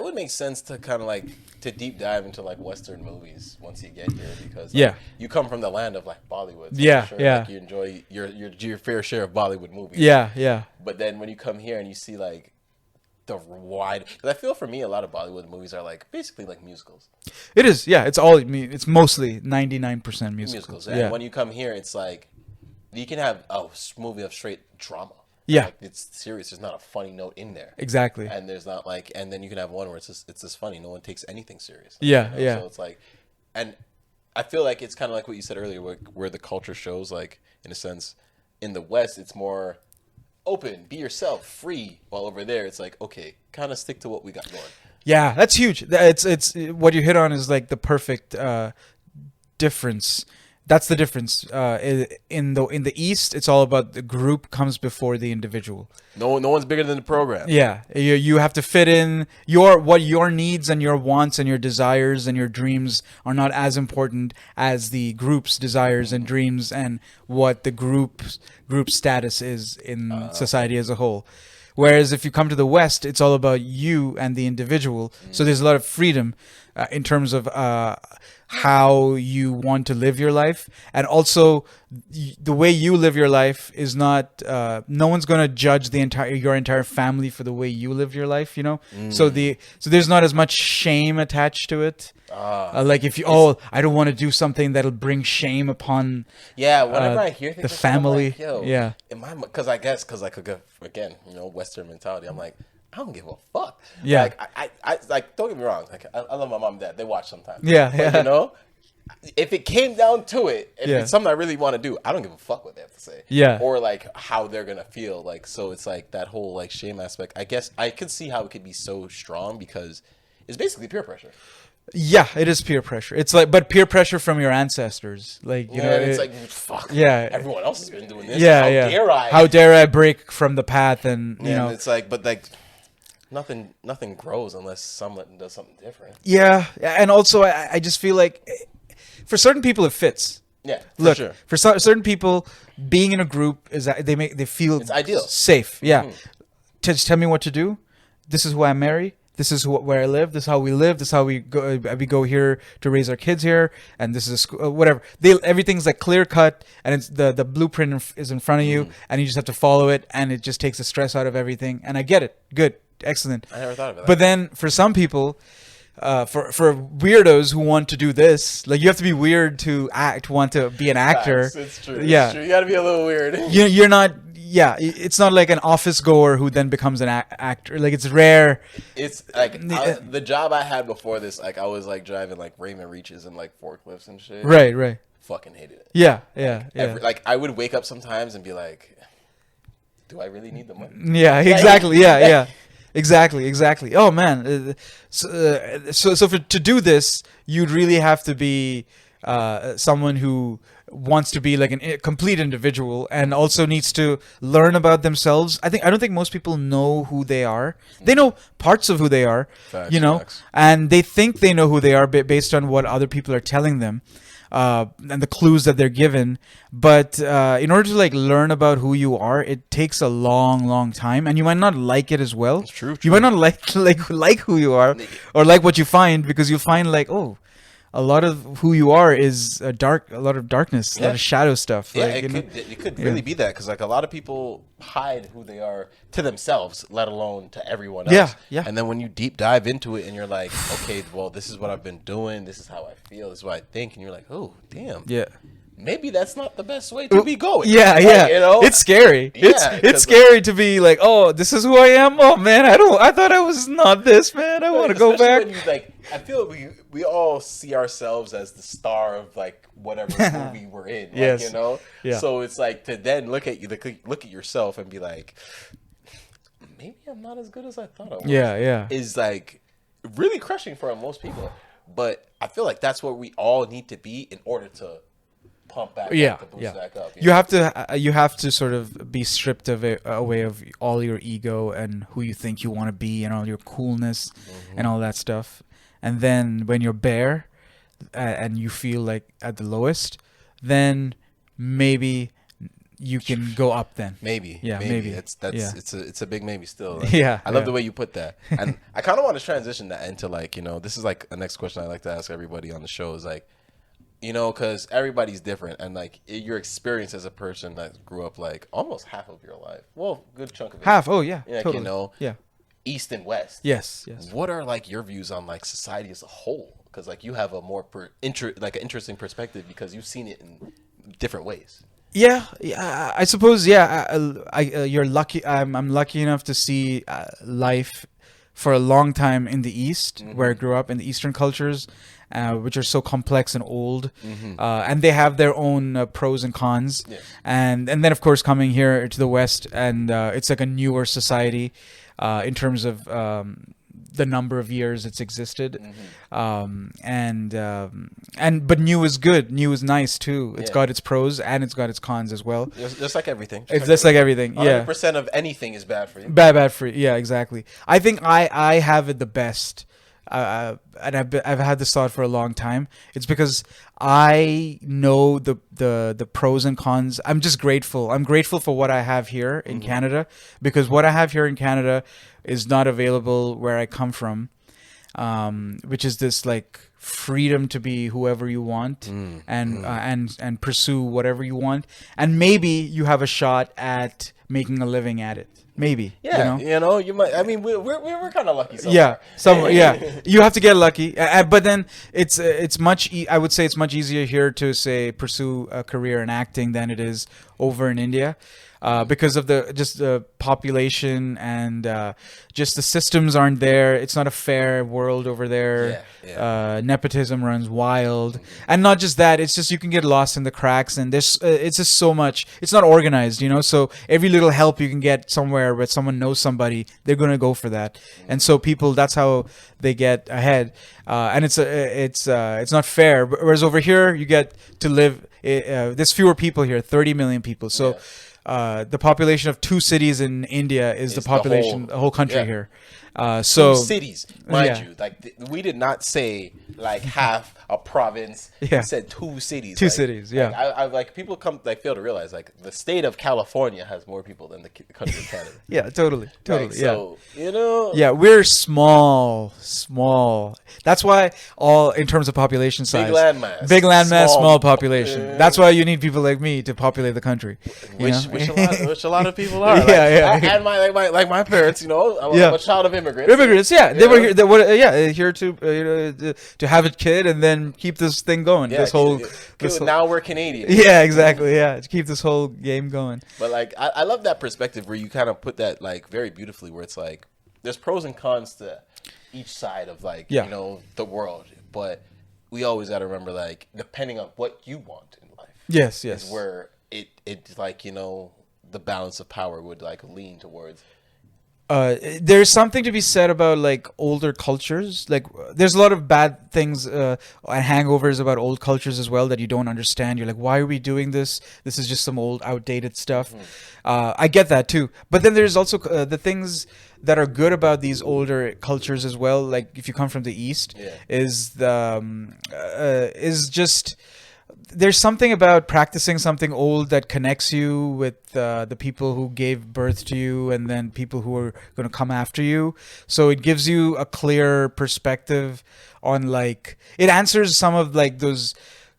that would make sense to kind of like to deep dive into like Western movies once you get here, because like, you come from the land of like Bollywood. So I'm sure, like, you enjoy your fair share of Bollywood movies. Yeah. But then when you come here and you see like the wide, because I feel for me a lot of Bollywood movies are like basically like musicals. It is. Yeah, it's mostly 99% musicals. And when you come here, it's like you can have a movie of straight drama. Yeah, like, it's serious. There's not a funny note in there. Exactly. And there's not like, and then you can have one where it's just funny. No one takes anything serious. Yeah, you know? yeah. So it's like, and I feel like it's kind of like what you said earlier, where the culture shows, like, in a sense, in the West, it's more open, be yourself, free. While over there, it's like, okay, kind of stick to what we got going. Yeah, that's huge. It's what you hit on is like the perfect difference. That's the difference. In the East, it's all about the group comes before the individual. No one's bigger than the program. Yeah, you have to fit in your needs and your wants and your desires and your dreams are not as important as the group's desires and dreams and what the group status is in society as a whole. Whereas if you come to the West, it's all about you and the individual. So there's a lot of freedom in terms of how you want to live your life, and also the way you live your life is not. No one's going to judge your entire family for the way you live your life. You know, so there's not as much shame attached to it. Like if I don't want to do something that'll bring shame upon. Yeah, whenever I hear things the family, like, because I could go again, Western mentality. I'm like, I don't give a fuck. Yeah, like I like, don't get me wrong. Like I love my mom and dad. They watch sometimes. Yeah. But, if it came down to it, if it's something I really want to do, I don't give a fuck what they have to say. Yeah. Or like how they're gonna feel. Like, so it's like that whole like shame aspect. I guess I could see how it could be so strong because it's basically peer pressure. Yeah, it is peer pressure. It's like, but peer pressure from your ancestors, like it's like, fuck. Yeah, everyone else has been doing this. Yeah, How dare I break from the path? And you know, it's like, but like, nothing grows unless someone does something different. Yeah, and also I just feel like for certain people it fits. Yeah, look, sure. For certain people, being in a group is they feel it's ideal, safe. Yeah, just tell me what to do. This is who I marry. This is where I live. This is how we live. This is how we go. We go here to raise our kids here, and this is a school, whatever. Everything's like clear cut, and it's the blueprint is in front of you, and you just have to follow it, and it just takes the stress out of everything. And I get it. Good, excellent. I never thought of it. But then for some people, for weirdos who want to do this, like you have to be weird to want to be an actor. Facts. It's true. Yeah, it's true. You got to be a little weird. You're not. Yeah, it's not like an office goer who then becomes an actor. Like it's rare. It's like the job I had before this. Like I was like driving like Raymond Reaches and like forklifts and shit. Right. Fucking hated it. Yeah. Like I would wake up sometimes and be like, "Do I really need the money?" Yeah, exactly. Yeah. Exactly. Oh man. So to do this, you'd really have to be someone who wants to be like a complete individual and also needs to learn about themselves. I don't think most people know who they are. They know parts of who they are, Facts. and they think they know who they are based on what other people are telling them. And the clues that they're given, but in order to like learn about who you are, it takes a long time, and you might not like it as well. It's true. You might not like who you are, or like what you find, because you find like, oh, a lot of who you are is a lot of darkness, a lot of shadow stuff. Yeah, like, it could really be that, because like a lot of people hide who they are to themselves, let alone to everyone else. Yeah. And then when you deep dive into it and you're like, okay, well, this is what I've been doing. This is how I feel. This is what I think. And you're like, oh, damn. Yeah. Maybe that's not the best way to be going. Yeah. It's scary. It's scary to be like, oh, this is who I am. Oh man, I thought I was not this, man. I want to go back. When you, like, I feel we all see ourselves as the star of like whatever movie we're in. Like, Yes. Yeah. So it's like to then look at yourself and be like, maybe I'm not as good as I thought I was. Yeah. Is like really crushing for most people. But I feel like that's where we all need to be in order to pump back up, to boost back up. You have to sort of be stripped away of all your ego and who you think you want to be and all your coolness and all that stuff. And then when you're bare and you feel like at the lowest, then maybe you can go up then. Maybe. Yeah, maybe. It's a big maybe still. Like, Yeah, I love yeah. the way you put that. And I kind of want to transition that into like, this is like a next question I like to ask everybody on the show is like, because everybody's different, and like your experience as a person that grew up like almost half of your life, well, good chunk of it, Half. Oh yeah, like, totally. Yeah. East and West. Yes. Yes. What are like your views on like society as a whole? Because like you have a more like an interesting perspective because you've seen it in different ways. Yeah, I suppose. Yeah, you're lucky. I'm lucky enough to see life for a long time in the East, where I grew up, in the Eastern cultures, which are so complex and old, and they have their own pros and cons. Yes. And then of course coming here to the West, and it's like a newer society in terms of the number of years it's existed, but new is good. New is nice too. It's got its pros and it's got its cons as well. Just like everything. It's just like everything. Yeah. 100% of anything is bad for you. Bad for you. Yeah, exactly. I think I have it the best. And I've had this thought for a long time. It's because I know the pros and cons. I'm just grateful. I'm grateful for what I have here in Canada, because what I have here in Canada is not available where I come from, which is this like freedom to be whoever you want and pursue whatever you want, and maybe you have a shot at making a living at it. Maybe. Yeah, you might. I mean, we're kind of lucky. You have to get lucky, but then it's much. I would say it's much easier here to say pursue a career in acting than it is over in India. Because of the population and just the systems aren't there. It's not a fair world over there. Nepotism runs wild, and not just that. It's just you can get lost in the cracks, and there's it's just so much. It's not organized, So every little help you can get somewhere where someone knows somebody, they're gonna go for that. And so people, that's how they get ahead. And it's not fair. Whereas over here, you get to live. There's fewer people here, 30 million people. So. The population of 2 cities in India is the population, the whole country here. So 2 cities, mind you. Like we did not say like half a province. Yeah. We said 2 cities. 2 cities. Yeah. I like people fail to realize like the state of California has more people than the country of Canada. Yeah, totally. Like, so Yeah, we're small. That's why in terms of population size, big landmass, small population. That's why you need people like me to populate the country. Which a lot of people are. And my parents, I'm a child of immigrants. They were here. They were here to have a kid and then keep this thing going. Now we're Canadian. Yeah, exactly. Yeah, to keep this whole game going. But like, I love that perspective where you kind of put that like very beautifully, where it's like there's pros and cons to each side of like the world, but we always got to remember like depending on what you want in life. Yes. Is where it like the balance of power would like lean towards. There's something to be said about like older cultures. Like there's a lot of bad things and hangovers about old cultures as well that you don't understand. You're like, why are we doing this? This is just some old outdated stuff. I get that too. But then there's also the things that are good about these older cultures as well. Like if you come from the East, is just there's something about practicing something old that connects you with the people who gave birth to you and then people who are going to come after you. So it gives you a clear perspective on like, it answers some of like those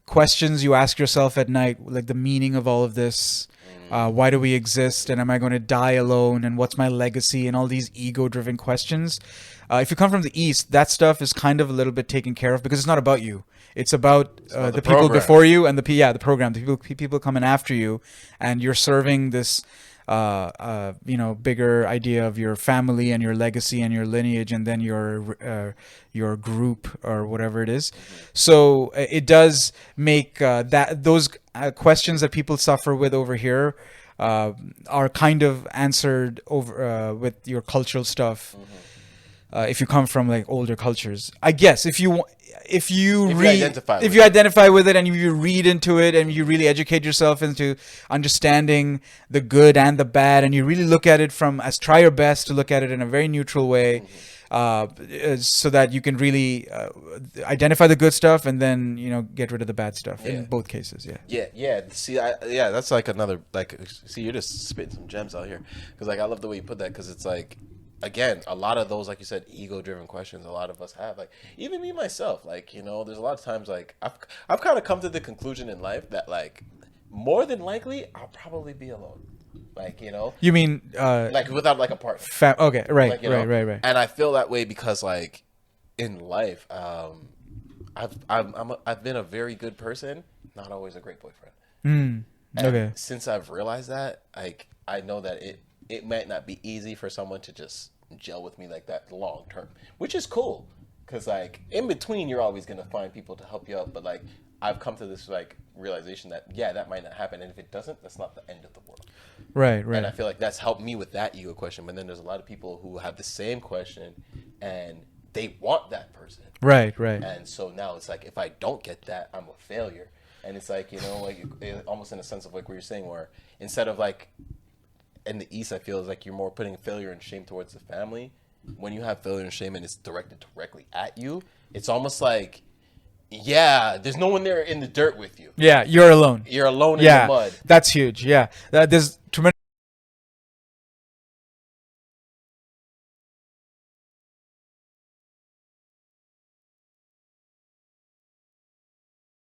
questions you ask yourself at night, like the meaning of all of this. Why do we exist? And am I going to die alone? And what's my legacy? And all these ego-driven questions. If you come from the East, that stuff is kind of a little bit taken care of because it's not about you. It's about the people before you and the program, the people coming after you, and you're serving this, bigger idea of your family and your legacy and your lineage, and then your group or whatever it is. So it does make those questions that people suffer with over here are kind of answered over with your cultural stuff. if you come from like older cultures. I guess if you If you identify with if you identify with it and you read into it and you really educate yourself into understanding the good and the bad, and you really look at it try your best to look at it in a very neutral way, so that you can really identify the good stuff and then get rid of the bad stuff in both cases. Yeah. See, that's like another See, you're just spitting some gems out here because like I love the way you put that because it's like. Again, a lot of those, like you said, ego-driven questions. A lot of us have, like, even me myself. Like, there's a lot of times, like, I've kind of come to the conclusion in life that, like, more than likely, I'll probably be alone. Like, You mean like without like a partner. Okay, right, Like, right. And I feel that way because, like, in life, I've been a very good person, not always a great boyfriend. Okay. Since I've realized that, like, I know that it might not be easy for someone to just gel with me like that long term, which is cool because like in between you're always going to find people to help you out, but like I've come to this like realization that that might not happen, and if it doesn't, that's not the end of the world. Right. And I feel like that's helped me with that ego question, but then there's a lot of people who have the same question and they want that person. Right. And so now it's like if I don't get that, I'm a failure. And it's like like almost in a sense of like what you're saying, where instead of like in the East, I feel is like you're more putting failure and shame towards the family. When you have failure and shame and it's directed directly at you, it's almost like, there's no one there in the dirt with you. Yeah, you're alone. You're alone in the mud. That's huge. Yeah, there's tremendous